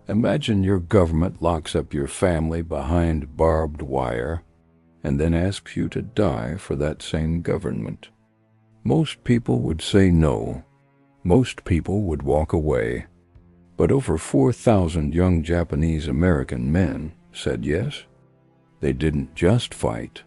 Imagine your government locks up your family behind barbed wire and then asks you to die for that same government. Most people would say no. Most people would walk away. But over 4,000 young Japanese American men said yes. They didn't just fight.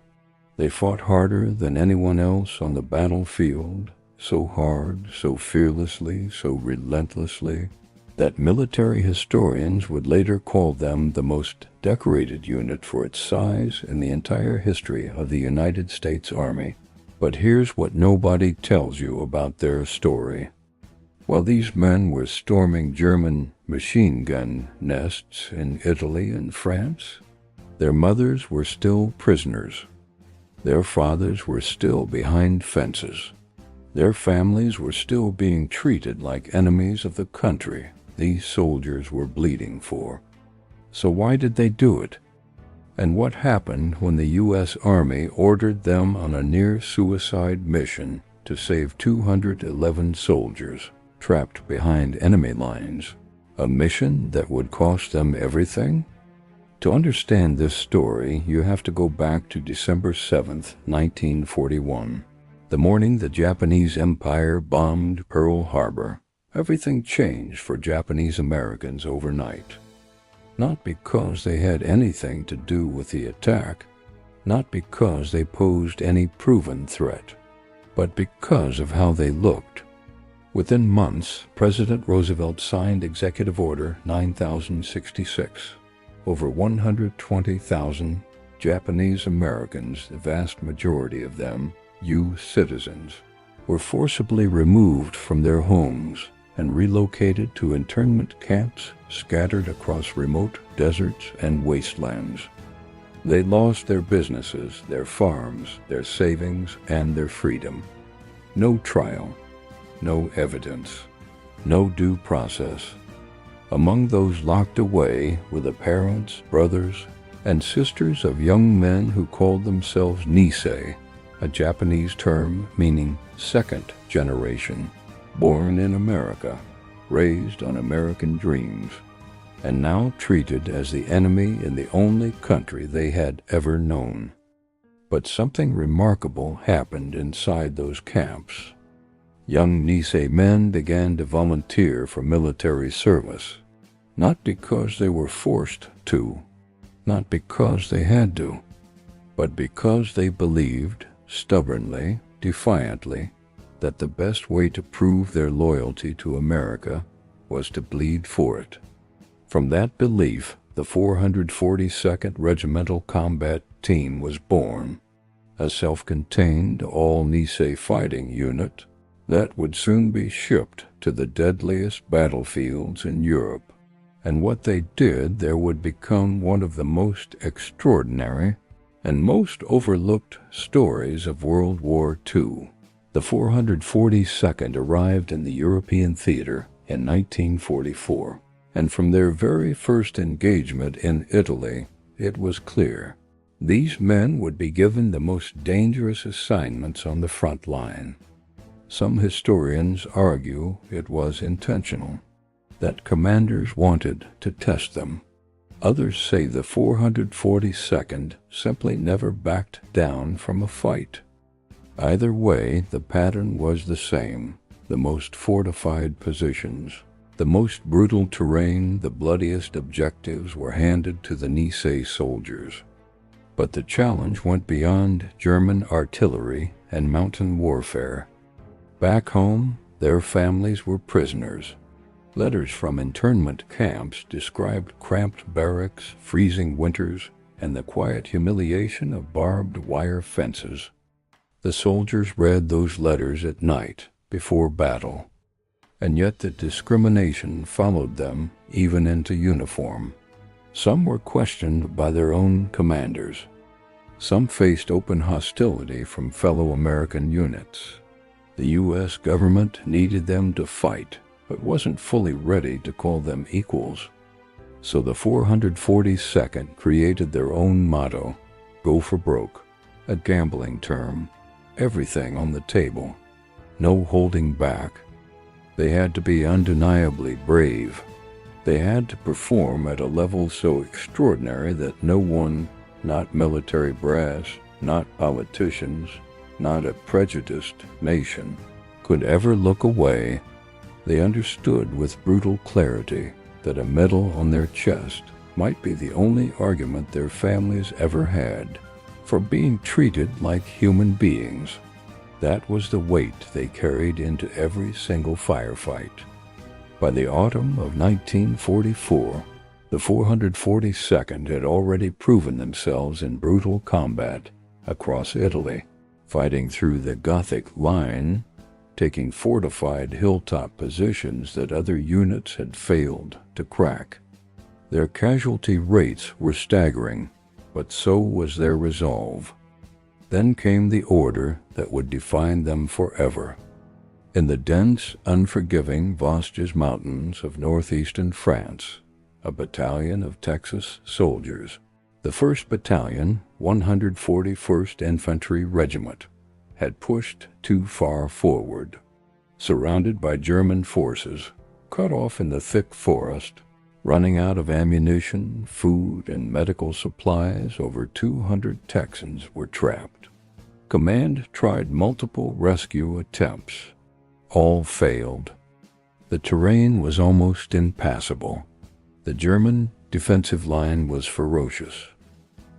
They fought harder than anyone else on the battlefield, so hard, so fearlessly, so relentlessly, that military historians would later call them the most decorated unit for its size in the entire history of the United States Army. But here's what nobody tells you about their story. While these men were storming German machine gun nests in Italy and France, their mothers were still prisoners. Their fathers were still behind fences. Their families were still being treated like enemies of the country these soldiers were bleeding for. So why did they do it? And what happened when the U.S. Army ordered them on a near-suicide mission to save 211 soldiers trapped behind enemy lines? A mission that would cost them everything? To understand this story, you have to go back to December 7th, 1941, the morning the Japanese Empire bombed Pearl Harbor. Everything changed for Japanese Americans overnight. Not because they had anything to do with the attack, not because they posed any proven threat, but because of how they looked. Within months, President Roosevelt signed Executive Order 9066. Over 120,000 Japanese Americans, the vast majority of them U.S. citizens, were forcibly removed from their homes and relocated to internment camps scattered across remote deserts and wastelands. They lost their businesses, their farms, their savings, and their freedom. No trial, no evidence, no due process. Among those locked away were the parents, brothers, and sisters of young men who called themselves Nisei, a Japanese term meaning second generation, born in America, raised on American dreams, and now treated as the enemy in the only country they had ever known. But something remarkable happened inside those camps. Young Nisei men began to volunteer for military service, not because they were forced to, not because they had to, but because they believed, stubbornly, defiantly, that the best way to prove their loyalty to America was to bleed for it. From that belief, the 442nd Regimental Combat Team was born, a self-contained all-Nisei fighting unit that would soon be shipped to the deadliest battlefields in Europe. And what they did there would become one of the most extraordinary and most overlooked stories of World War II. The 442nd arrived in the European theater in 1944, and from their very first engagement in Italy, it was clear these men would be given the most dangerous assignments on the front line. Some historians argue it was intentional, that commanders wanted to test them. Others say the 442nd simply never backed down from a fight. Either way, the pattern was the same: the most fortified positions, the most brutal terrain, the bloodiest objectives were handed to the Nisei soldiers. But the challenge went beyond German artillery and mountain warfare. Back home, their families were prisoners. Letters from internment camps described cramped barracks, freezing winters, and the quiet humiliation of barbed wire fences. The soldiers read those letters at night, before battle, and yet the discrimination followed them even into uniform. Some were questioned by their own commanders. Some faced open hostility from fellow American units. The U.S. government needed them to fight, but wasn't fully ready to call them equals. So the 442nd created their own motto, "Go for broke," a gambling term. Everything on the table. No holding back. They had to be undeniably brave. They had to perform at a level so extraordinary that no one, not military brass, not politicians, not a prejudiced nation, could ever look away. They understood with brutal clarity that a medal on their chest might be the only argument their families ever had for being treated like human beings. That was the weight they carried into every single firefight. By the autumn of 1944, the 442nd had already proven themselves in brutal combat across Italy, fighting through the Gothic line, taking fortified hilltop positions that other units had failed to crack. Their casualty rates were staggering, but so was their resolve. Then came the order that would define them forever. In the dense, unforgiving Vosges Mountains of northeastern France, a battalion of Texas soldiers, the 1st Battalion, 141st Infantry Regiment, had pushed too far forward. Surrounded by German forces, cut off in the thick forest, running out of ammunition, food, and medical supplies, over 200 Texans were trapped. Command tried multiple rescue attempts. All failed. The terrain was almost impassable. The German defensive line was ferocious.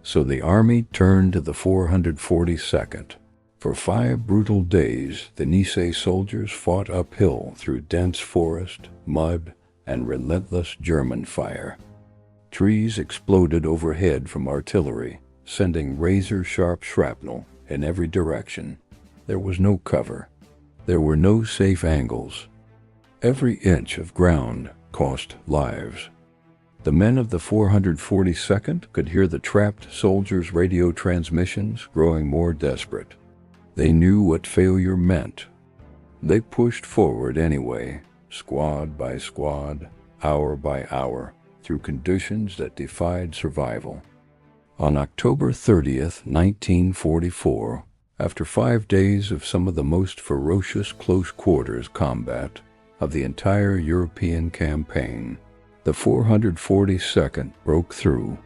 So the army turned to the 442nd. For 5 brutal days, the Nisei soldiers fought uphill through dense forest, mud, and relentless German fire. Trees exploded overhead from artillery, sending razor-sharp shrapnel in every direction. There was no cover. There were no safe angles. Every inch of ground cost lives. The men of the 442nd could hear the trapped soldiers' radio transmissions growing more desperate. They knew what failure meant. They pushed forward anyway, squad by squad, hour by hour, through conditions that defied survival. On October 30th, 1944, after 5 days of some of the most ferocious close-quarters combat of the entire European campaign, the 442nd broke through.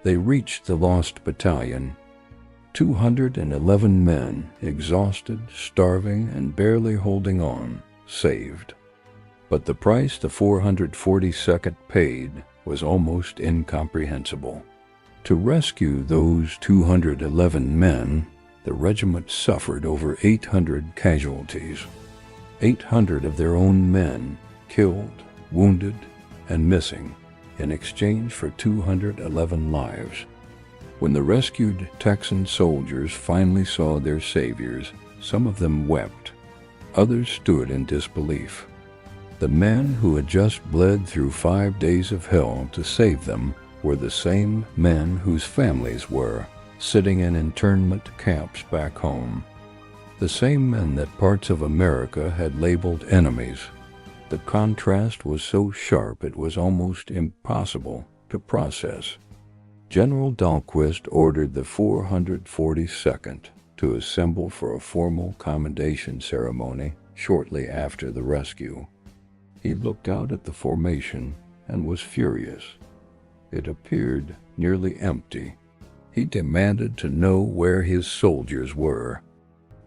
They reached the Lost Battalion. 211 men, exhausted, starving, and barely holding on, saved. But the price the 442nd paid was almost incomprehensible. To rescue those 211 men, the regiment suffered over 800 casualties. 800 of their own men killed, wounded, and missing in exchange for 211 lives. When the rescued Texan soldiers finally saw their saviors, some of them wept. Others stood in disbelief. The men who had just bled through 5 days of hell to save them were the same men whose families were sitting in internment camps back home. The same men that parts of America had labeled enemies. The contrast was so sharp it was almost impossible to process. General Dahlquist ordered the 442nd to assemble for a formal commendation ceremony shortly after the rescue. He looked out at the formation and was furious. It appeared nearly empty. He demanded to know where his soldiers were.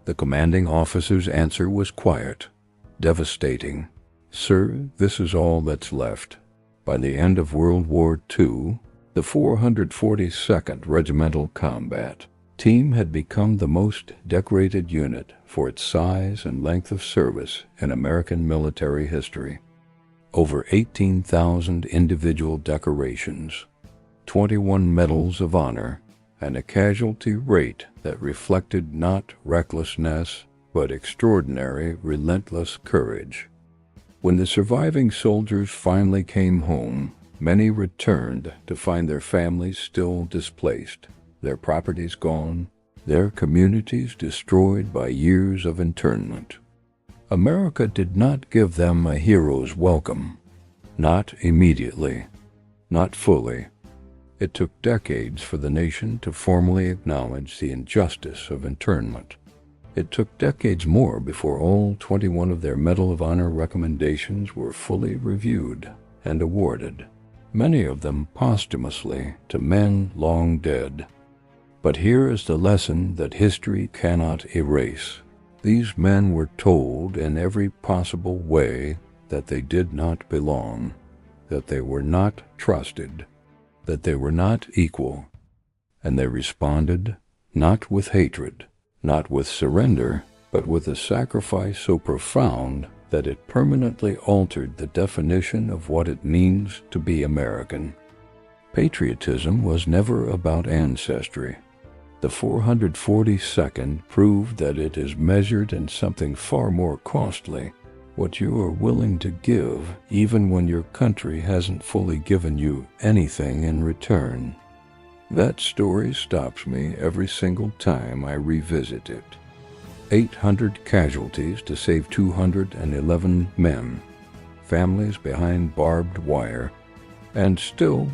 The commanding officer's answer was quiet, devastating. "Sir, this is all that's left." By the end of World War II, the 442nd Regimental Combat Team had become the most decorated unit for its size and length of service in American military history. Over 18,000 individual decorations, 21 medals of honor, and a casualty rate that reflected not recklessness, but extraordinary, relentless courage. When the surviving soldiers finally came home, many returned to find their families still displaced, their properties gone, their communities destroyed by years of internment. America did not give them a hero's welcome. Not immediately, not fully. It took decades for the nation to formally acknowledge the injustice of internment. It took decades more before all 21 of their Medal of Honor recommendations were fully reviewed and awarded, many of them posthumously, to men long dead. But here is the lesson that history cannot erase. These men were told in every possible way that they did not belong, that they were not trusted, that they were not equal, and they responded not with hatred, not with surrender, but with a sacrifice so profound that it permanently altered the definition of what it means to be American. Patriotism was never about ancestry. The 442nd proved that it is measured in something far more costly, what you are willing to give even when your country hasn't fully given you anything in return. That story stops me every single time I revisit it. 800 casualties to save 211 men, families behind barbed wire, and still,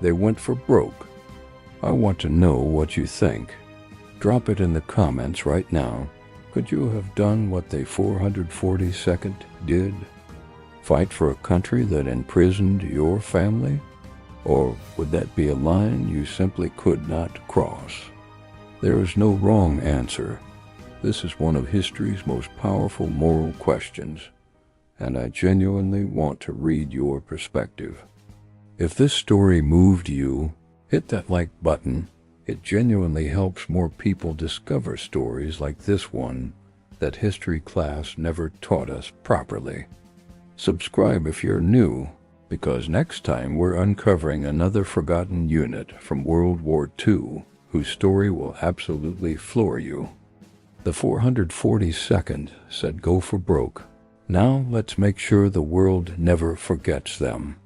they went for broke. I want to know what you think. Drop it in the comments right now. Could you have done what the 442nd did? Fight for a country that imprisoned your family? Or would that be a line you simply could not cross? There is no wrong answer. This is one of history's most powerful moral questions, and I genuinely want to read your perspective. If this story moved you, hit that like button. It genuinely helps more people discover stories like this one that history class never taught us properly. Subscribe if you're new, because next time we're uncovering another forgotten unit from World War II whose story will absolutely floor you. The 442nd said go for broke. Now let's make sure the world never forgets them.